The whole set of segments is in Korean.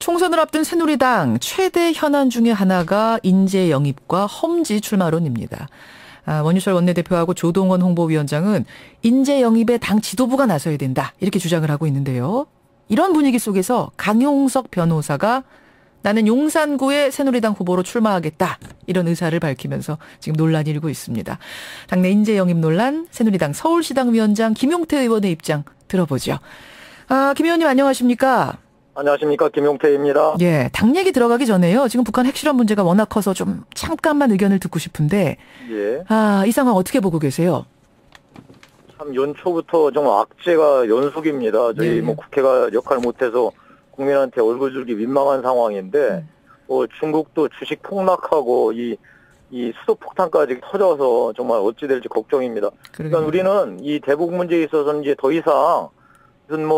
총선을 앞둔 새누리당 최대 현안 중에 하나가 인재 영입과 험지 출마론입니다. 원유철 원내대표하고 조동원 홍보위원장은 인재 영입에 당 지도부가 나서야 된다 이렇게 주장을 하고 있는데요. 이런 분위기 속에서 강용석 변호사가 나는 용산구의 새누리당 후보로 출마하겠다 이런 의사를 밝히면서 지금 논란이 일고 있습니다. 당내 인재 영입 논란, 새누리당 서울시당 위원장 김용태 의원의 입장 들어보죠. 김 의원님 안녕하십니까? 안녕하십니까. 김용태입니다. 예, 당 얘기 들어가기 전에요. 지금 북한 핵실험 문제가 워낙 커서 좀 잠깐만 의견을 듣고 싶은데 예. 이 상황 어떻게 보고 계세요? 참 연초부터 정말 악재가 연속입니다. 저희 네. 국회가 역할 못해서 국민한테 얼굴 들기 민망한 상황인데 중국도 주식 폭락하고 이 수소폭탄까지 터져서 정말 어찌 될지 걱정입니다. 그러니까 우리는 이 대북 문제에 있어서는 이제 더 이상 무슨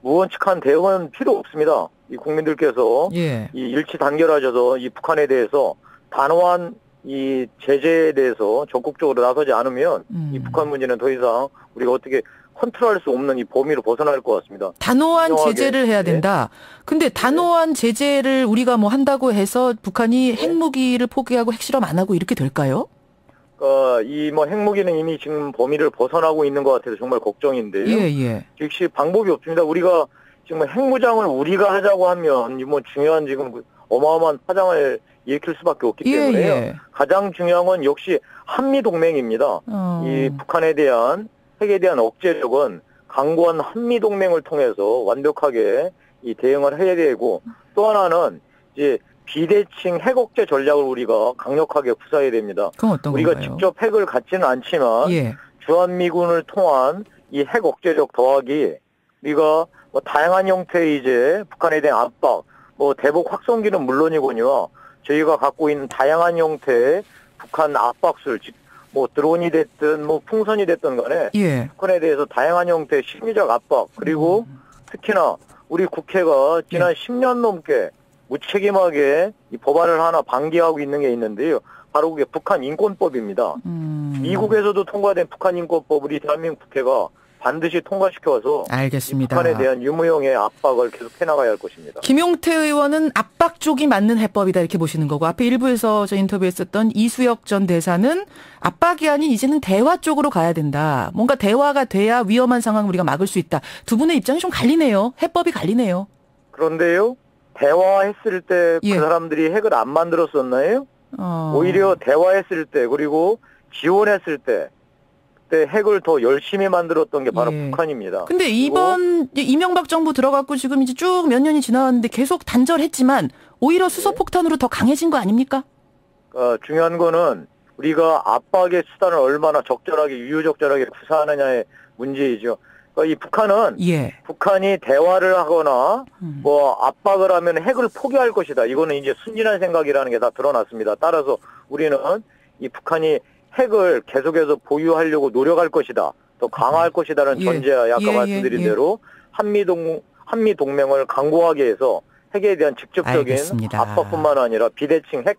무원칙한 대응은 필요 없습니다. 이 국민들께서 이 일치 단결하셔서 이 북한에 대해서 단호한 이 제재에 대해서 적극적으로 나서지 않으면 이 북한 문제는 더 이상 우리가 어떻게 컨트롤할 수 없는 이 범위로 벗어날 것 같습니다. 단호한 제재를 해야 된다. 근데 단호한 제재를 우리가 한다고 해서 북한이 핵무기를 포기하고 핵실험 안 하고 이렇게 될까요? 이 핵무기는 이미 지금 범위를 벗어나고 있는 것 같아서 정말 걱정인데요. 즉시 방법이 없습니다. 우리가 지금 핵무장을 우리가 하자고 하면 중요한 지금 어마어마한 파장을 일으킬 수밖에 없기 때문에요. 가장 중요한 건 역시 한미동맹입니다. 이 북한에 대한 핵에 대한 억제력은 강고한 한미동맹을 통해서 완벽하게 이 대응을 해야 되고, 또 하나는 이제 비대칭 핵억제 전략을 우리가 강력하게 구사해야 됩니다. 그건 어떤 우리가 건가요? 직접 핵을 갖지는 않지만 주한미군을 통한 이 핵억제력 더하기 우리가 다양한 형태의 이제 북한에 대한 압박, 대북 확성기는 물론이군요. 저희가 갖고 있는 다양한 형태의 북한 압박술, 드론이 됐든 풍선이 됐든 간에 북한에 대해서 다양한 형태의 심리적 압박, 그리고 특히나 우리 국회가 지난 10년 넘게 무책임하게 이 법안을 하나 방기하고 있는 게 있는데요. 바로 그게 북한 인권법입니다. 미국에서도 통과된 북한 인권법 우리 대한민국 국회가 반드시 통과시켜서 알겠습니다. 북한에 대한 유무형의 압박을 계속 해나가야 할 것입니다. 김용태 의원은 압박 쪽이 맞는 해법이다 이렇게 보시는 거고, 앞에 일부에서 저 인터뷰했었던 이수혁 전 대사는 압박이 아닌 이제는 대화 쪽으로 가야 된다. 뭔가 대화가 돼야 위험한 상황을 우리가 막을 수 있다. 두 분의 입장이 좀 갈리네요. 해법이 갈리네요. 그런데요. 대화했을 때 그 사람들이 핵을 안 만들었었나요? 오히려 대화했을 때 그리고 지원했을 때 그때 핵을 더 열심히 만들었던 게 바로 북한입니다. 근데 이번 이명박 정부 들어갔고 지금 이제 쭉 몇 년이 지나왔는데 계속 단절했지만 오히려 수소폭탄으로 더 강해진 거 아닙니까? 중요한 거는 우리가 압박의 수단을 얼마나 적절하게 유유적절하게 구사하느냐의 문제이죠. 이 북한은 북한이 대화를 하거나 압박을 하면 핵을 포기할 것이다. 이거는 이제 순진한 생각이라는 게 다 드러났습니다. 따라서 우리는 이 북한이 핵을 계속해서 보유하려고 노력할 것이다. 더 강화할 것이다라는 전제하에 아까 말씀드린 대로 한미동맹을 강고하게 해서 핵에 대한 직접적인 압박뿐만 아니라 비대칭 핵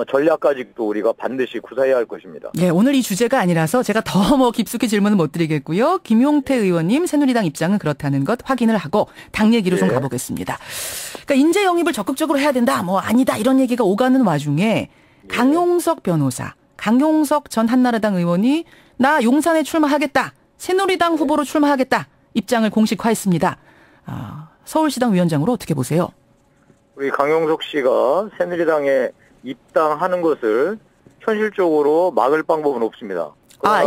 전략까지도 우리가 반드시 구사해야 할 것입니다. 오늘 이 주제가 아니라서 제가 더 깊숙이 질문은 못 드리겠고요. 김용태 의원님 새누리당 입장은 그렇다는 것 확인을 하고 당 얘기로 좀 가보겠습니다. 그러니까 인재 영입을 적극적으로 해야 된다. 아니다 이런 얘기가 오가는 와중에 강용석 변호사, 강용석 전 한나라당 의원이 나 용산에 출마하겠다. 새누리당 후보로 출마하겠다. 입장을 공식화했습니다. 서울시당 위원장으로 어떻게 보세요? 우리 강용석 씨가 새누리당에 입당하는 것을 현실적으로 막을 방법은 없습니다.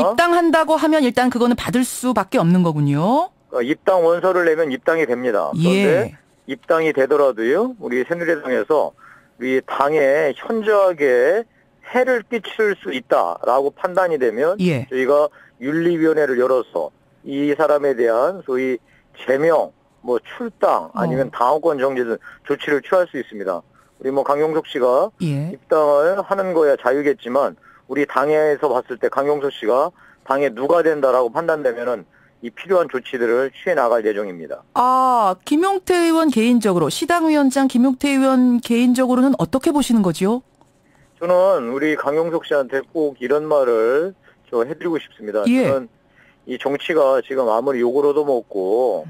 입당한다고 하면 일단 그거는 받을 수밖에 없는 거군요. 입당 원서를 내면 입당이 됩니다. 그런데 입당이 되더라도요. 우리 새누리당에서 우리 당에 현저하게 해를 끼칠 수 있다라고 판단이 되면 저희가 윤리위원회를 열어서 이 사람에 대한 소위 제명, 출당 아니면 당원권 정지 등 조치를 취할 수 있습니다. 우리 강용석 씨가 입당을 하는 거야 자유겠지만 우리 당에서 봤을 때 강용석 씨가 당에 누가 된다라고 판단되면은 이 필요한 조치들을 취해 나갈 예정입니다. 김용태 의원 개인적으로 시당위원장 김용태 의원 개인적으로는 어떻게 보시는 거죠? 저는 우리 강용석 씨한테 꼭 이런 말을 해드리고 싶습니다. 저는 이 정치가 지금 아무리 욕을 얻어먹고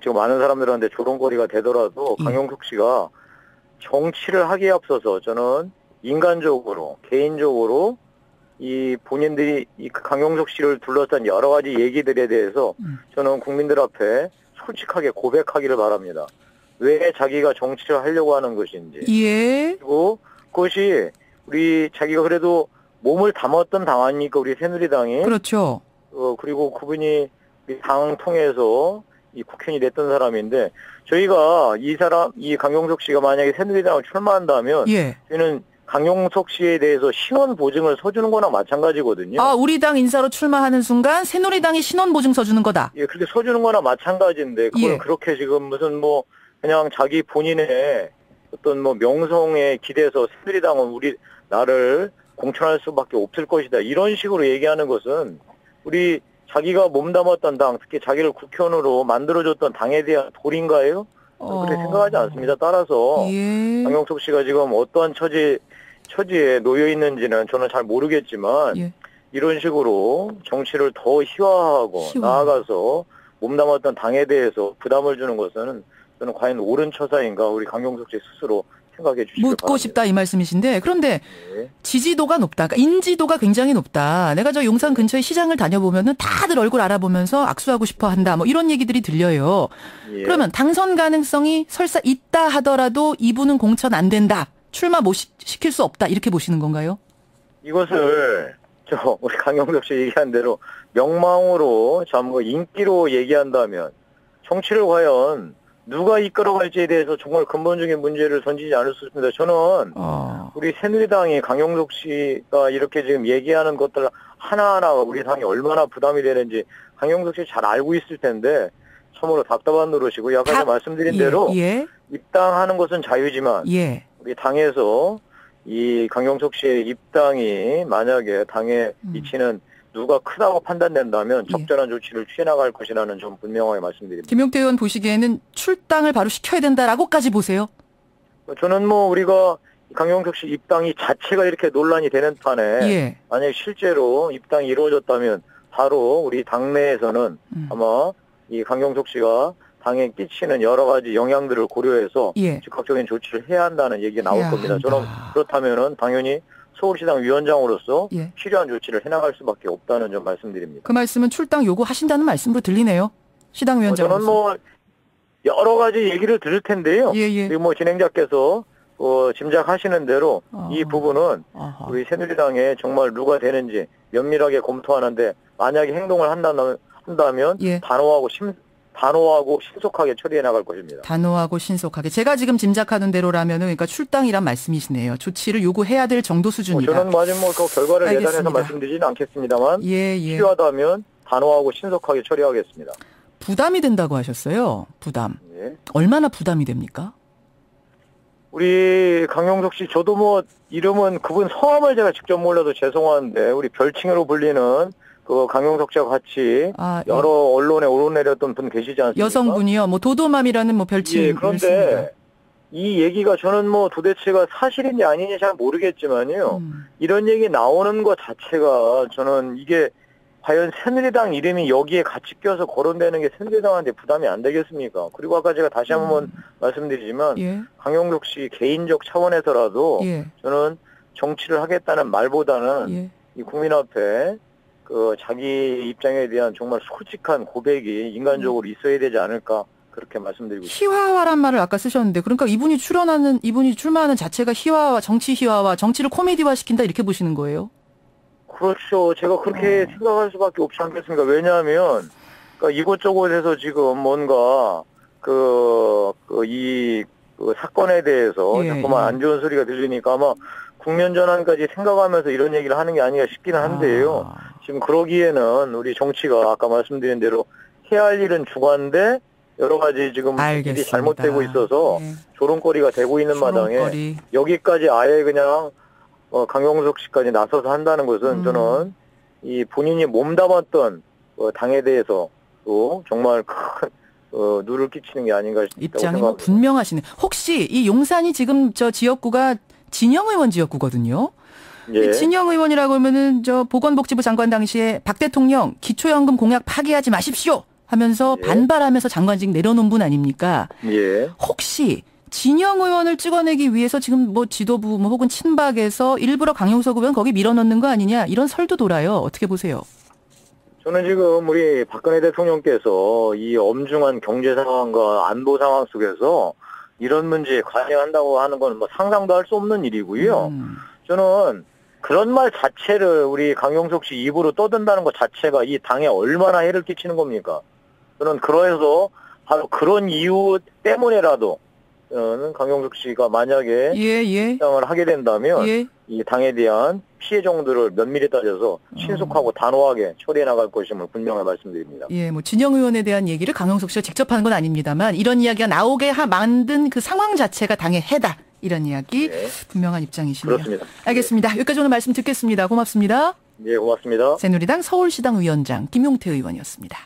지금 많은 사람들한테 조롱거리가 되더라도 강용석 씨가 정치를 하기에 앞서서 저는 인간적으로, 개인적으로 이 본인들이 이 강용석 씨를 둘러싼 여러 가지 얘기들에 대해서 저는 국민들 앞에 솔직하게 고백하기를 바랍니다. 왜 자기가 정치를 하려고 하는 것인지. 예. 그리고 그것이 우리 자기가 그래도 몸을 담았던 당 아닙니까? 우리 새누리당이. 그렇죠. 그리고 그분이 당 통해서 이 국회의원이 됐던 사람인데 저희가 이 강용석 씨가 만약에 새누리당을 출마한다면 저희는 강용석 씨에 대해서 신원 보증을 서주는 거나 마찬가지거든요. 아, 우리 당 인사로 출마하는 순간 새누리당이 신원 보증 서주는 거다. 예, 그렇게 서주는 거나 마찬가지인데 그걸 그렇게 지금 무슨 뭐 그냥 자기 본인의 어떤 뭐 명성에 기대서 새누리당은 나를 공천할 수밖에 없을 것이다. 이런 식으로 얘기하는 것은 우리 자기가 몸담았던 당, 특히 자기를 국회의원으로 만들어줬던 당에 대한 도리인가요? 그렇게 생각하지 않습니다. 따라서 강용석 씨가 지금 어떠한 처지에 놓여 있는지는 저는 잘 모르겠지만 이런 식으로 정치를 더 희화하고 나아가서 몸담았던 당에 대해서 부담을 주는 것은 저는 과연 옳은 처사인가 우리 강용석 씨 스스로 생각해 주시기 바랍니다. 묻고 싶다 이 말씀이신데 그런데 지지도가 높다. 그러니까 인지도가 굉장히 높다. 내가 저 용산 근처에 시장을 다녀보면은 다들 얼굴 알아보면서 악수하고 싶어 한다. 뭐 이런 얘기들이 들려요. 그러면 당선 가능성이 설사 있다 하더라도 이분은 공천 안 된다. 출마 못 시킬 수 없다. 이렇게 보시는 건가요? 이것을 우리 강용석 씨 얘기한 대로 명망으로 인기로 얘기한다면 정치를 과연 누가 이끌어갈지에 대해서 정말 근본적인 문제를 던지지 않을 수 있습니다. 저는 우리 새누리당이 강용석 씨가 이렇게 지금 얘기하는 것들 하나하나가 우리 당이 얼마나 부담이 되는지 강용석 씨 잘 알고 있을 텐데 참으로 답답한 노릇이고 아까 제가 말씀드린 대로 입당하는 것은 자유지만 우리 당에서 이 강용석 씨의 입당이 만약에 당에 미치는 누가 크다고 판단된다면 적절한 조치를 취해나갈 것이라는 점 분명하게 말씀드립니다. 김용태 의원 보시기에는 출당을 바로 시켜야 된다라고까지 보세요? 저는 우리가 강용석 씨 입당이 자체가 이렇게 논란이 되는 판에 만약에 실제로 입당이 이루어졌다면 바로 우리 당내에서는 아마 이 강용석 씨가 당에 끼치는 여러 가지 영향들을 고려해서 즉각적인 조치를 해야 한다는 얘기가 나올 겁니다. 저는 그렇다면은 당연히 서울시당 위원장으로서 필요한 조치를 해나갈 수밖에 없다는 점 말씀드립니다. 그 말씀은 출당 요구하신다는 말씀으로 들리네요. 시당 위원장으로서. 저는 여러 가지 얘기를 들을 텐데요. 그리고 진행자께서 짐작하시는 대로 이 부분은 우리 새누리당에 정말 누가 되는지 면밀하게 검토하는데 만약에 행동을 한다면 단호하고 신속하게 처리해 나갈 것입니다. 단호하고 신속하게. 제가 지금 짐작하는 대로라면은 그러니까 출당이란 말씀이시네요. 조치를 요구해야 될 정도 수준이다. 저는 그 결과를 예단해서 말씀드리지는 않겠습니다만 필요하다면 단호하고 신속하게 처리하겠습니다. 부담이 된다고 하셨어요. 부담. 얼마나 부담이 됩니까? 우리 강용석 씨 저도 이름은 그분 성함을 제가 직접 몰라도 죄송한데 우리 별칭으로 불리는 그 강용석 씨와 같이 여러 언론에 오르내렸던 분 계시지 않습니까? 여성분이요. 도도맘이라는 별칭. 그런데 이 얘기가 저는 도대체가 사실인지 아닌지 잘 모르겠지만요. 이런 얘기 나오는 것 자체가 저는 이게 과연 새누리당 이름이 여기에 같이 껴서 거론되는 게 새누리당한테 부담이 안 되겠습니까? 그리고 아까 제가 다시 한번 말씀드리지만 강용석 씨 개인적 차원에서라도 저는 정치를 하겠다는 말보다는 이 국민 앞에 자기 입장에 대한 정말 솔직한 고백이 인간적으로 있어야 되지 않을까 그렇게 말씀드리고 있습니다. 희화화란 말을 아까 쓰셨는데 그러니까 이분이 출마하는 자체가 정치 희화화, 정치를 코미디화 시킨다 이렇게 보시는 거예요? 그렇죠. 제가 그렇게 생각할 수밖에 없지 않겠습니까? 왜냐하면 이곳저곳에서 지금 뭔가 이 사건에 대해서 자꾸만 안 좋은 소리가 들리니까 아마 국면 전환까지 생각하면서 이런 얘기를 하는 게 아닌가 싶기는 한데요. 지금 그러기에는 우리 정치가 아까 말씀드린 대로 해야 할 일은 주관데 여러 가지 지금 일이 잘못되고 있어서 조롱거리가 되고 있는 마당에 여기까지 아예 그냥 강용석 씨까지 나서서 한다는 것은 저는 이 본인이 몸담았던 당에 대해서 또 정말 큰 누를 끼치는 게 아닌가 싶다고 입장이 생각합니다. 분명하시네. 혹시 이 용산이 지금 저 지역구가 진영 의원 지역구거든요. 진영 의원이라고 하면은 보건복지부 장관 당시에 박 대통령 기초연금 공약 파기하지 마십시오. 하면서 예. 반발하면서 장관직 내려놓은 분 아닙니까? 예. 혹시 진영 의원을 찍어내기 위해서 지금 뭐 지도부 뭐 혹은 친박에서 일부러 강용석 의원 거기 밀어넣는 거 아니냐 이런 설도 돌아요. 어떻게 보세요? 저는 지금 우리 박근혜 대통령께서 이 엄중한 경제 상황과 안보 상황 속에서 이런 문제에 관여한다고 하는 건 뭐 상상도 할 수 없는 일이고요. 저는 그런 말 자체를 우리 강용석 씨 입으로 떠든다는 것 자체가 이 당에 얼마나 해를 끼치는 겁니까? 저는 그래서 바로 그런 이유 때문에라도 저는 강용석 씨가 만약에 입당을 하게 된다면 이 당에 대한 피해 정도를 면밀히 따져서 신속하고 단호하게 처리해 나갈 것임을 분명히 말씀드립니다. 예, 뭐 진영 의원에 대한 얘기를 강용석 씨가 직접 하는 건 아닙니다만 이런 이야기가 나오게 만든 그 상황 자체가 당의 해다. 이런 이야기 분명한 입장이시네요. 그렇습니다. 알겠습니다. 여기까지 오늘 말씀 듣겠습니다. 고맙습니다. 네, 고맙습니다. 새누리당 서울시당 위원장 김용태 의원이었습니다.